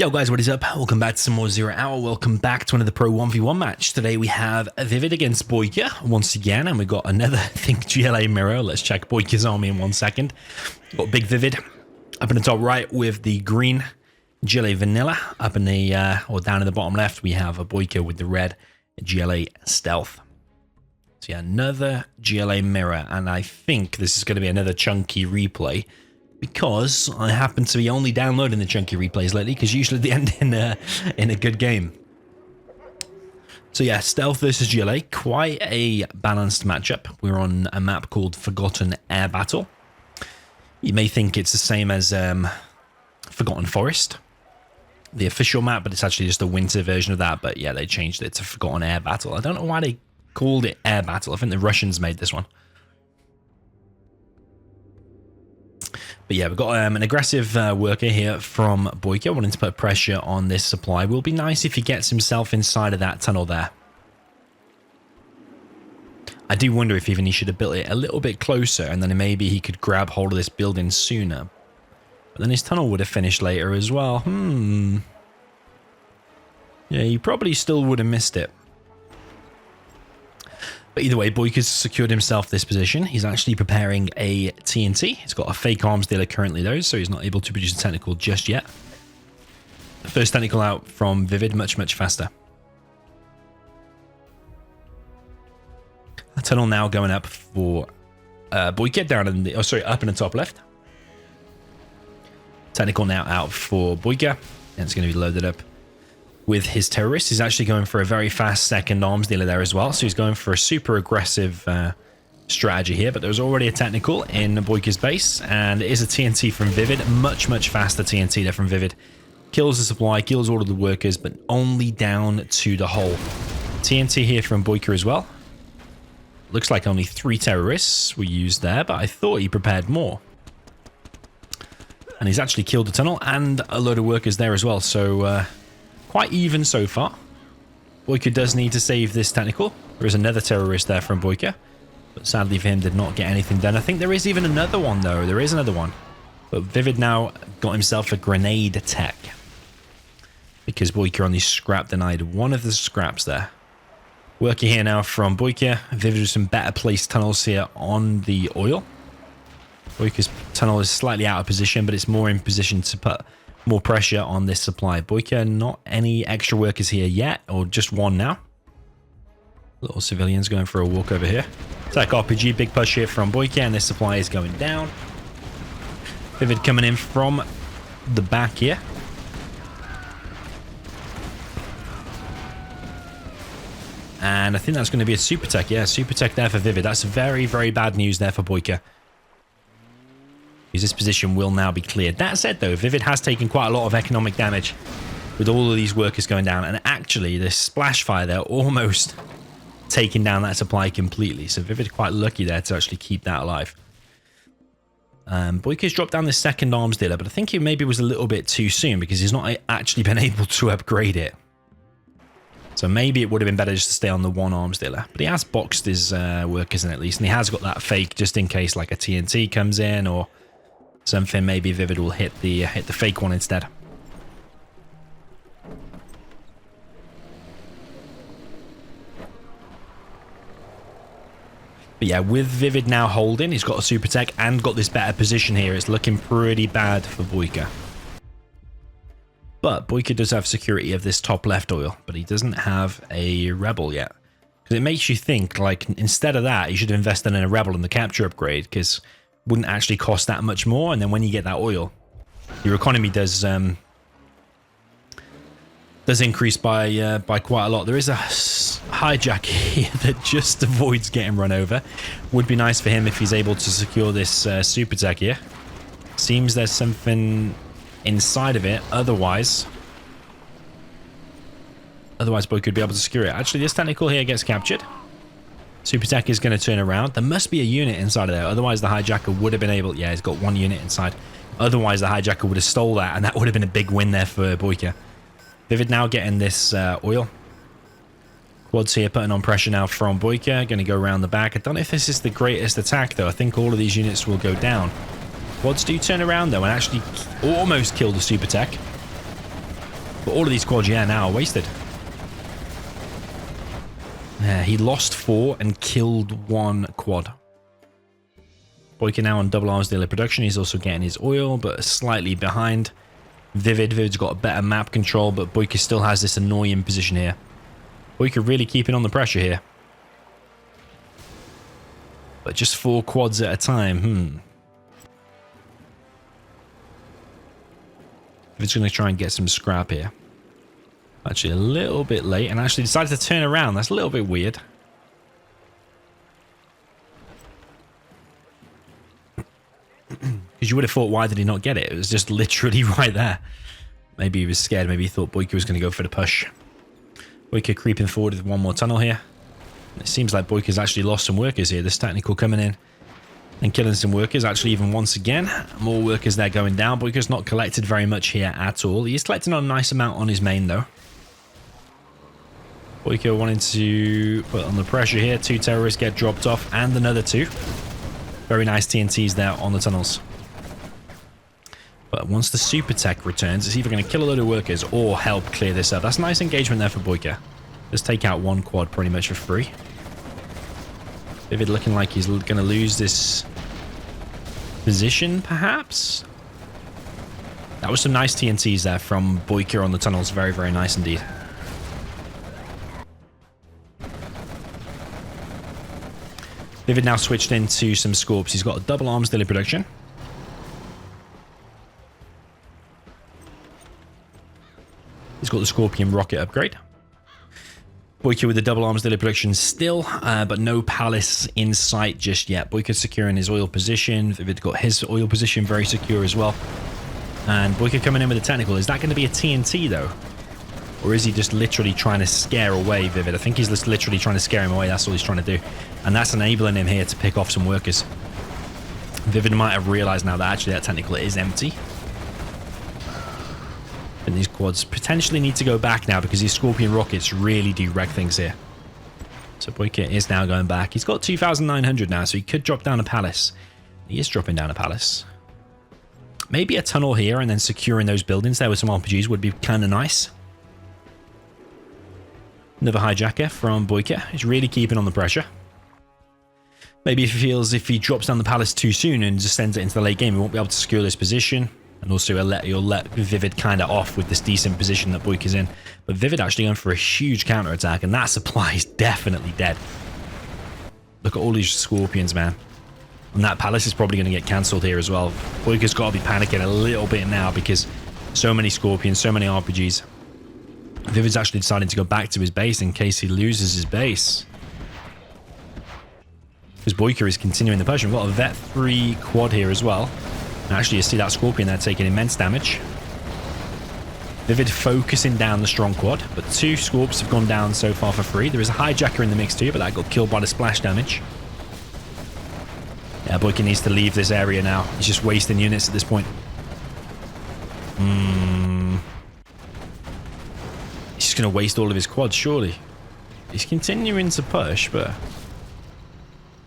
Yo guys, what is up? Welcome back to some more Zero Hour. Welcome back to another Pro 1v1 match. Today we have ViViD against BoYcaH once again, and we got another, I think, GLA mirror. Let's check BoYcaH's army in 1 second. Got big ViViD up in the top right with the green GLA vanilla. Up in the, or down in the bottom left, we have a BoYcaH with the red GLA stealth. So yeah, another GLA mirror, and I think this is going to be another chunky replay, because I happen to be only downloading the chunky replays lately, because usually they end in a good game. So yeah, stealth versus GLA, quite a balanced matchup. We're on a map called Forgotten Air Battle. You may think it's the same as Forgotten Forest, the official map, but it's actually just a winter version of that. But yeah, they changed it to Forgotten Air Battle. I don't know why they called it Air Battle. I think the Russians made this one. But yeah, we've got an aggressive worker here from BoYcaH, wanting to put pressure on this supply. Will be nice if he gets himself inside of that tunnel there. I do wonder if even he should have built it a little bit closer, and then maybe he could grab hold of this building sooner. But then his tunnel would have finished later as well. Yeah, he probably still would have missed it. But either way, BoYcaH's secured himself this position. He's actually preparing a TNT. He's got a fake arms dealer currently though, so he's not able to produce a technical just yet. The first technical out from ViViD, much faster. A tunnel now going up for BoYcaH down in the, up in the top left. Technical now out for BoYcaH, and it's going to be loaded up with his terrorist. He's actually going for a very fast second arms dealer there as well, so he's going for a super aggressive strategy here. But there was already a technical in BoYcaH's base, and it is a TNT from ViViD. Much faster TNT there from ViViD. Kills the supply, kills all of the workers, but only down to the hull. TNT here from BoYcaH as well. Looks like only 3 terrorists were used there, but I thought he prepared more. And he's actually killed the tunnel and a load of workers there as well, so quite even so far. BoYcaH does need to save this technical. There is another terrorist there from BoYcaH, but sadly for him did not get anything done. I think there is even another one though. There is another one. But ViViD now got himself a grenade tech, because BoYcaH only scrap denied one of the scraps there. Working here now from BoYcaH. ViViD with some better placed tunnels here on the oil. BoYcaH's tunnel is slightly out of position, but it's more in position to put more pressure on this supply. BoYcaH, not any extra workers here yet, or just one now. Little civilians going for a walk over here. Attack RPG, big push here from BoYcaH, and this supply is going down. ViViD coming in from the back here. And I think that's going to be a super tech. Yeah, super tech there for ViViD. That's very bad news there for BoYcaH, because this position will now be cleared. That said though, ViViD has taken quite a lot of economic damage with all of these workers going down, and actually this splash fire there almost taking down that supply completely. So ViViD quite lucky there to actually keep that alive. BoYcaH's dropped down this second arms dealer, but I think it maybe was a little bit too soon, because he's not actually been able to upgrade it. So maybe it would have been better just to stay on the one arms dealer. But he has boxed his workers in at least, and he has got that fake just in case like a TNT comes in or something. Maybe ViViD will hit the fake one instead. But yeah, with ViViD now holding, he's got a super tech and got this better position here. It's looking pretty bad for BoYcaH. But BoYcaH does have security of this top left oil, but he doesn't have a rebel yet. Because it makes you think, like, instead of that, you should invest in a rebel in the capture upgrade, because it wouldn't actually cost that much more, and then when you get that oil, your economy does increase by quite a lot. There is a hijack here that just avoids getting run over. Would be nice for him if he's able to secure this super tech here. Seems there's something inside of it, otherwise BoYcaH could be able to secure it. Actually, this technical here gets captured. Super tech is going to turn around. There must be a unit inside of there, otherwise the hijacker would have been able... Yeah, he's got one unit inside. Otherwise the hijacker would have stole that, and that would have been a big win there for BoYcaH. ViViD now getting this oil. Quads here putting on pressure now from BoYcaH. Going to go around the back. I don't know if this is the greatest attack though. I think all of these units will go down. Quads do turn around though and actually almost kill the super tech. But all of these quads, yeah, now are wasted. Yeah, he lost 4 and killed 1 quad. BoYcaH now on double arms dealer production. He's also getting his oil, but slightly behind. ViViD's got a better map control, but BoYcaH still has this annoying position here. BoYcaH really keeping on the pressure here. But just 4 quads at a time. ViViD's going to try and get some scrap here. Actually, a little bit late, and actually decided to turn around. That's a little bit weird. Because you would have thought, why did he not get it? It was just literally right there. Maybe he was scared. Maybe he thought BoYcaH was going to go for the push. BoYcaH creeping forward with 1 more tunnel here. It seems like BoYcaH's actually lost some workers here. This technical coming in and killing some workers. Actually, even once again, more workers there going down. BoYcaH's not collected very much here at all. He is collecting on a nice amount on his main, though. BoYcaH wanting to put on the pressure here. 2 terrorists get dropped off, and another 2. Very nice TNTs there on the tunnels. But once the super tech returns, it's either going to kill a load of workers or help clear this up. That's nice engagement there for BoYcaH. Let's take out 1 quad pretty much for free. ViViD looking like he's going to lose this position, perhaps? That was some nice TNTs there from BoYcaH on the tunnels. Very, very nice indeed. ViViD now switched into some Scorps. He's got a double arms daily production. He's got the Scorpion rocket upgrade. BoYcaH with the double arms daily production still, but no palace in sight just yet. BoYcaH securing his oil position. ViViD got his oil position very secure as well. And BoYcaH coming in with a technical. Is that going to be a TNT though? Or is he just literally trying to scare away ViViD? I think he's just literally trying to scare him away. That's all he's trying to do. And that's enabling him here to pick off some workers. ViViD might have realized now that actually that technical is empty. And these quads potentially need to go back now because these Scorpion rockets really do wreck things here. So BoYcaH is now going back. He's got 2,900 now, so he could drop down a palace. He is dropping down a palace. Maybe a tunnel here and then securing those buildings there with some RPGs would be kind of nice. Another hijacker from BoYcaH. He's really keeping on the pressure. Maybe if he feels if he drops down the palace too soon and just sends it into the late game, he won't be able to secure this position. And also you'll let ViViD kind of off with this decent position that BoYcaH's in. But ViViD actually going for a huge counterattack, and that supply is definitely dead. Look at all these Scorpions, man. And that palace is probably going to get cancelled here as well. BoYcaH's got to be panicking a little bit now because so many Scorpions, so many RPGs. ViViD's actually deciding to go back to his base in case he loses his base. Because BoYcaH is continuing the push. We've got a Vet 3 quad here as well. And actually, you see that Scorpion there taking immense damage. ViViD focusing down the strong quad, but 2 Scorps have gone down so far for free. There is a hijacker in the mix too, but that got killed by the splash damage. Yeah, BoYcaH needs to leave this area now. He's just wasting units at this point. He's just going to waste all of his quads, surely. He's continuing to push, but...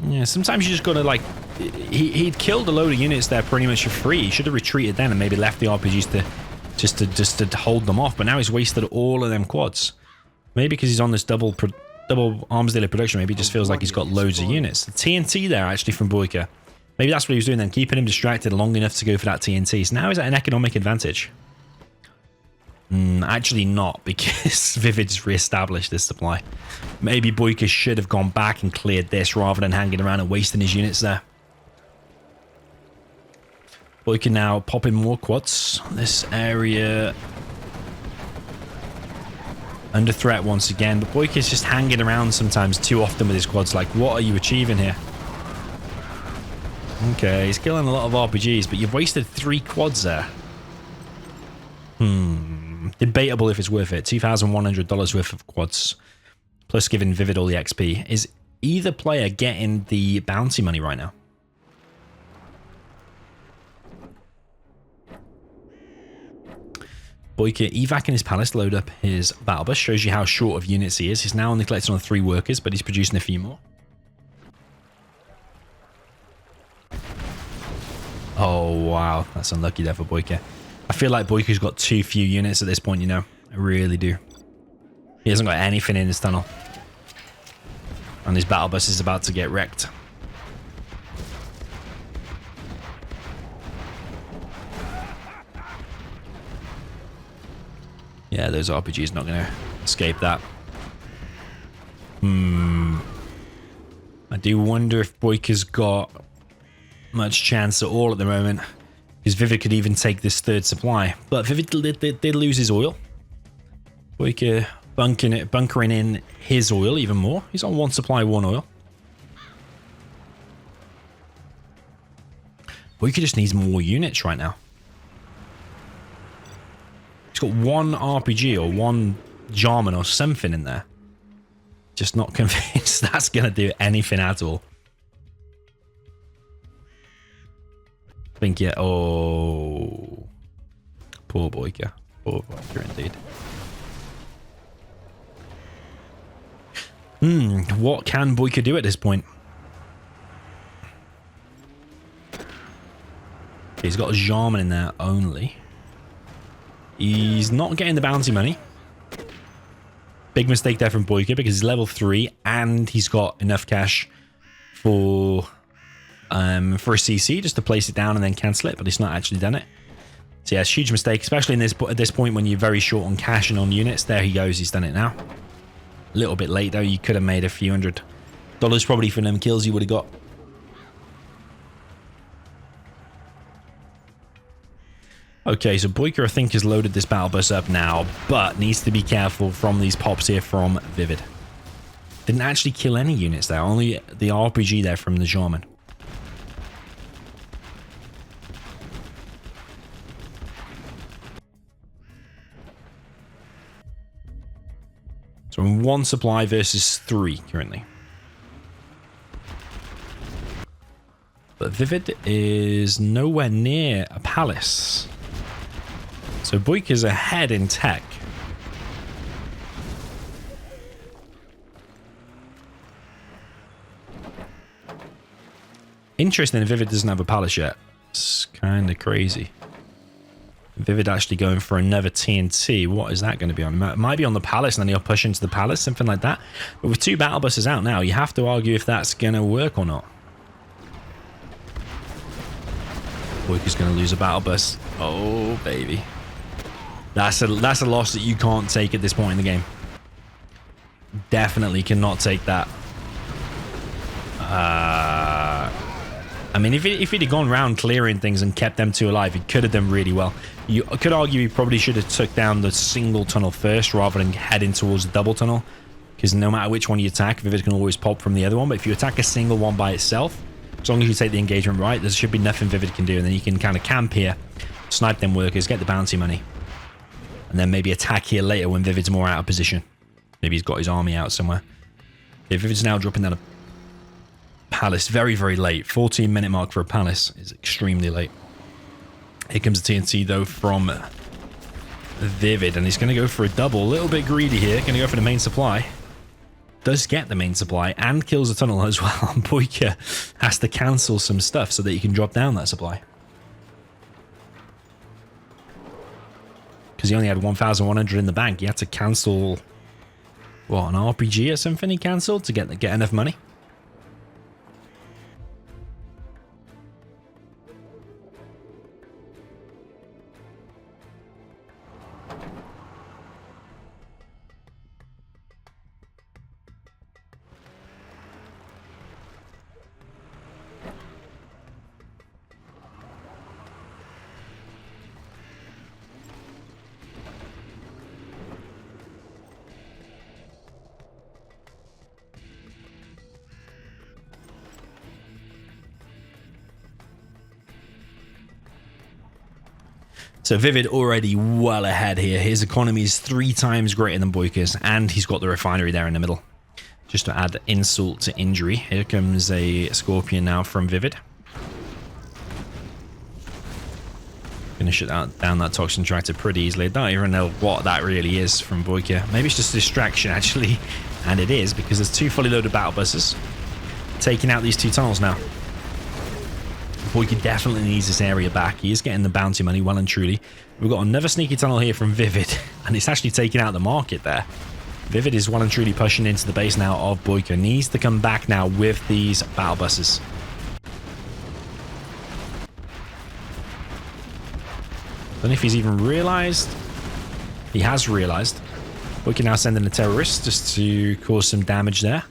yeah, sometimes you just got to, like... He'd killed a load of units there pretty much for free. He should have retreated then and maybe left the RPGs to just to hold them off. But now he's wasted all of them quads. Maybe because he's on this double arms dealer production, maybe he just feels like he's got loads of units. The TNT there, actually, from BoYcaH. Maybe that's what he was doing then, keeping him distracted long enough to go for that TNT. So now he's at an economic advantage. Actually not, because ViViD's re-established this supply. Maybe BoYcaH should have gone back and cleared this rather than hanging around and wasting his units there. BoYcaH now popping more quads. This area under threat once again, but BoYcaH's just hanging around sometimes too often with his quads. Like, what are you achieving here? Okay, he's killing a lot of RPGs, but you've wasted 3 quads there. Debatable if it's worth it. $2,100 worth of quads, plus giving ViViD all the XP. Is either player getting the bounty money right now? BoYcaH evac in his palace, load up his battle bus. Shows you how short of units he is. He's now only collected on 3 workers, but he's producing a few more. Oh, wow. That's unlucky there for BoYcaH. I feel like BoYcaH's got too few units at this point, you know. I really do. He hasn't got anything in his tunnel. And his battle bus is about to get wrecked. Yeah, those RPGs not going to escape that. I do wonder if BoYcaH's got much chance at all at the moment. Because ViViD could even take this third supply. But ViViD did lose his oil. BoYcaH bunkering in his oil even more. He's on one supply, one oil. BoYcaH just needs more units right now. He's got one RPG or one Jarman or something in there. Just not convinced that's going to do anything at all. I think, yeah. Oh. Poor BoYcaH. Poor BoYcaH indeed. What can BoYcaH do at this point? Okay, he's got a Jarman in there only. He's not getting the bounty money. Big mistake there from BoYcaH because he's level 3 and he's got enough cash for a CC just to place it down and then cancel it, but he's not actually done it. So yeah, it's a huge mistake, especially in at this point when you're very short on cash and on units. There he goes, he's done it now. A little bit late though, you could have made a few $100 probably from them kills you would have got. Okay, so BoYcaH I think has loaded this battle bus up now, but needs to be careful from these pops here from ViViD. Didn't actually kill any units there, only the RPG there from the Jarman. So in one supply versus 3 currently. But ViViD is nowhere near a palace. So BoYcaH's ahead in tech. Interesting, ViViD doesn't have a palace yet. It's kind of crazy. ViViD actually going for another TNT. What is that going to be on? It might be on the palace, and then he'll push into the palace, something like that. But with 2 battle buses out now, you have to argue if that's going to work or not. BoYcaH's going to lose a battle bus. Oh, baby. That's a loss that you can't take at this point in the game. Definitely cannot take that. I mean, if he'd have gone around clearing things and kept them 2 alive, he could have done really well. You could argue he probably should have took down the single tunnel first rather than heading towards the double tunnel. Because no matter which one you attack, ViViD can always pop from the other one. But if you attack a single one by itself, as long as you take the engagement right, there should be nothing ViViD can do. And then you can kind of camp here, snipe them workers, get the bounty money. And then maybe attack here later when ViViD's more out of position. Maybe he's got his army out somewhere. Okay, ViViD's now dropping down a palace very, very late. 14-minute mark for a palace is extremely late. Here comes the TNT, though, from ViViD. And he's going to go for a double. A little bit greedy here. Going to go for the main supply. Does get the main supply and kills the tunnel as well. And BoYcaH has to cancel some stuff so that he can drop down that supply. Because he only had 1,100 in the bank. He had to cancel, what, an RPG or something he cancelled to get enough money? So ViViD already well ahead here. His economy is 3 times greater than BoYcaH's, and he's got the refinery there in the middle. Just to add insult to injury. Here comes a Scorpion now from ViViD. Gonna shut down that toxin tractor pretty easily. I don't even know what that really is from BoYcaH. Maybe it's just a distraction actually. And it is, because there's 2 fully loaded battle buses taking out these 2 tunnels now. BoYcaH definitely needs this area back. He is getting the bounty money well and truly. We've got another sneaky tunnel here from ViViD, and it's actually taking out the market there. ViViD is well and truly pushing into the base now of BoYcaH. Needs to come back now with these battle buses. Don't know if he's even realized. He has realized. BoYcaH now sending a terrorist just to cause some damage there.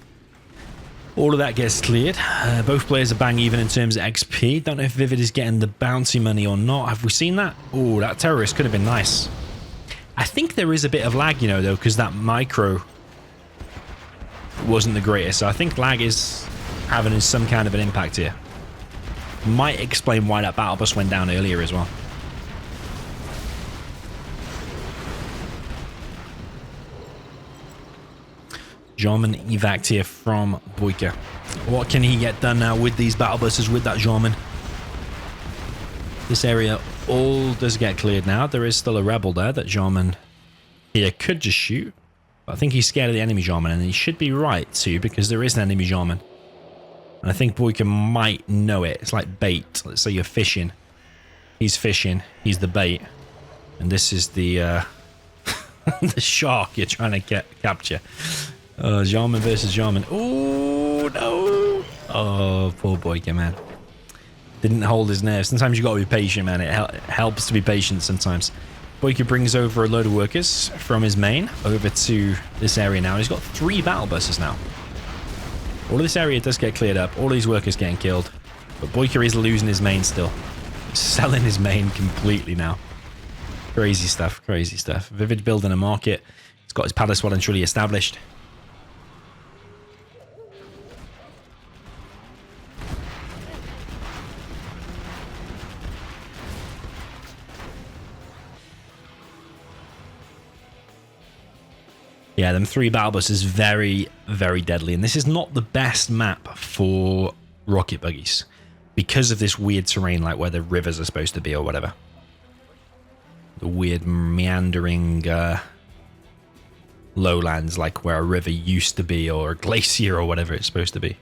All of that gets cleared. Both players are bang even in terms of XP. Don't know if ViViD is getting the bounty money or not. Have we seen that? Oh, that terrorist could have been nice. I think there is a bit of lag, you know, though, because that micro wasn't the greatest. So I think lag is having some kind of an impact here. Might explain why that battle bus went down earlier as well. Jarman evac here from BoYcaH. What can he get done now with these battle buses with that Jarman? This area all does get cleared now. There is still a rebel there that Jarman here could just shoot. But I think he's scared of the enemy Jarman, and he should be right too, because there is an enemy Jarman. And I think BoYcaH might know it. It's like bait. Let's say you're fishing. He's fishing. He's the bait. And this is the the shark you're trying to capture. Jarman versus Jarman. Oh, no. Oh, poor BoYcaH, man. Didn't hold his nerve. Sometimes you got to be patient, man. It helps to be patient sometimes. BoYcaH brings over a load of workers from his main over to this area now. He's got 3 battle buses now. All of this area does get cleared up. All these workers getting killed. But BoYcaH is losing his main still. He's selling his main completely now. Crazy stuff. Crazy stuff. ViViD building a market. He's got his palace well and truly established. Yeah, them 3 battle buses very, very deadly. And this is not the best map for rocket buggies because of this weird terrain, like where the rivers are supposed to be or whatever. The weird meandering lowlands, like where a river used to be, or a glacier or whatever it's supposed to be.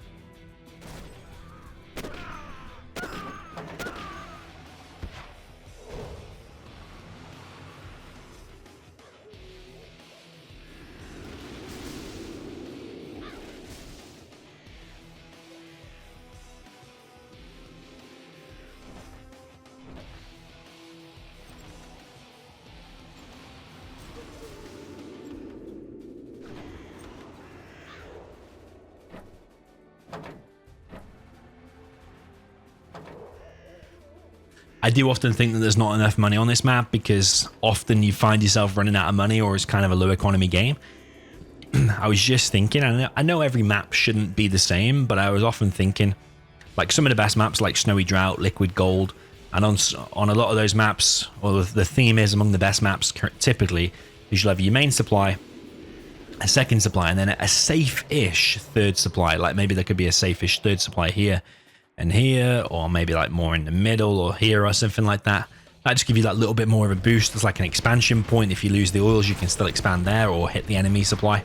I do often think that there's not enough money on this map because often you find yourself running out of money, or it's kind of a low economy game. I was just thinking, I know every map shouldn't be the same, but I was often thinking, like some of the best maps like Snowy Drought, Liquid Gold, and on a lot of those maps, or the theme is among the best maps typically, you'll have your main supply, a second supply, and then a safe-ish third supply. Like maybe there could be a safe-ish third supply here and here, or maybe like more in the middle or here or something like that. That just give you that little bit more of a boost. It's like an expansion point. If you lose the oils, you can still expand there or hit the enemy supply.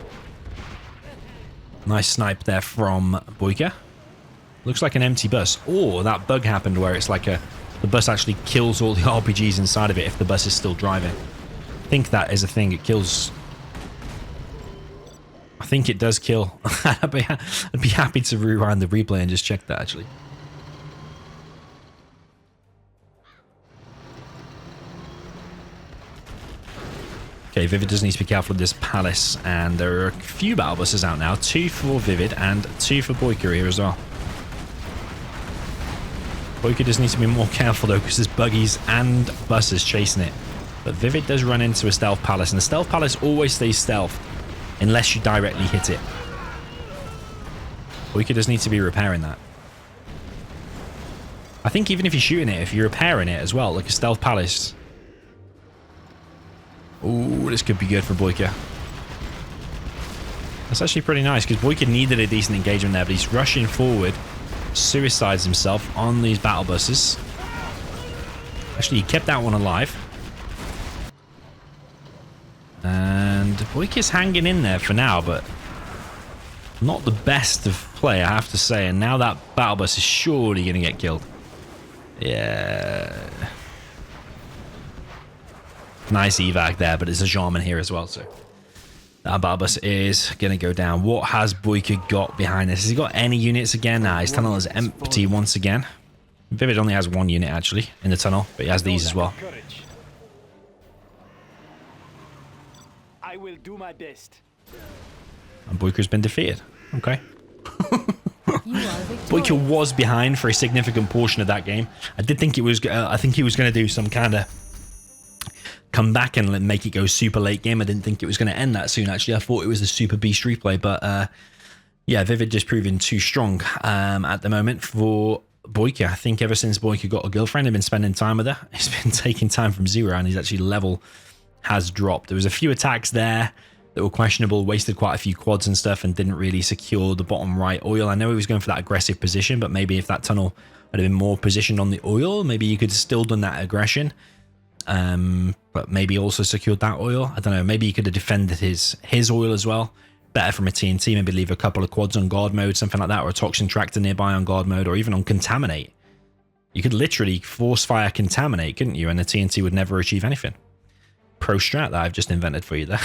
Nice snipe there from BoYcaH. Looks like an empty bus. Or that bug happened where it's like the bus actually kills all the RPGs inside of it if the bus is still driving. I think that is a thing. It kills. I think it does kill. I'd be happy to rewind the replay and just check that actually. Okay, ViViD does need to be careful with this palace, and there are a few battle buses out now. 2 for ViViD and 2 for BoYcaH here as well. BoYcaH does need to be more careful though, because there's buggies and buses chasing it. But ViViD does run into a stealth palace, and the stealth palace always stays stealth unless you directly hit it. BoYcaH does need to be repairing that. I think even if you're shooting it, if you're repairing it as well, like a stealth palace. Ooh, this could be good for BoYcaH. That's actually pretty nice, because BoYcaH needed a decent engagement there, but he's rushing forward, suicides himself on these battle buses. Actually, he kept that one alive. And BoYcaH's hanging in there for now, but not the best of play, I have to say. And now that battle bus is surely going to get killed. Yeah. Nice evac there, but there's a Jarman here as well, so that Barbus is going to go down. What has BoYcaH got behind this? Has he got any units again? Nah, his tunnel is empty once again. ViViD only has one unit, actually, in the tunnel, but he has these as well. I will do my best. And BoYkaH's been defeated. Okay. BoYkaH was behind for a significant portion of that game. I did think it was. I think he was going to do some kind of come back and make it go super late game. I didn't think it was going to end that soon. Actually, I thought it was a super beast replay, but yeah, ViViD just proving too strong at the moment for BoYkaH. I think ever since BoYkaH got a girlfriend, I've been spending time with her. He's been taking time from 0, and his actually level has dropped. There was a few attacks there that were questionable, wasted quite a few quads and stuff, and didn't really secure the bottom right oil. I know he was going for that aggressive position, but maybe if that tunnel had been more positioned on the oil, maybe you could have still done that aggression. But maybe also secured that oil. I don't know. Maybe he could have defended his oil as well. Better from a TNT. Maybe leave a couple of quads on guard mode, something like that, or a toxin tractor nearby on guard mode, or even on contaminate. You could literally force fire contaminate, couldn't you? And the TNT would never achieve anything. Pro strat that I've just invented for you there.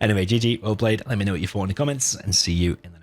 Anyway, GG, well played. Let me know what you thought in the comments, and see you in the next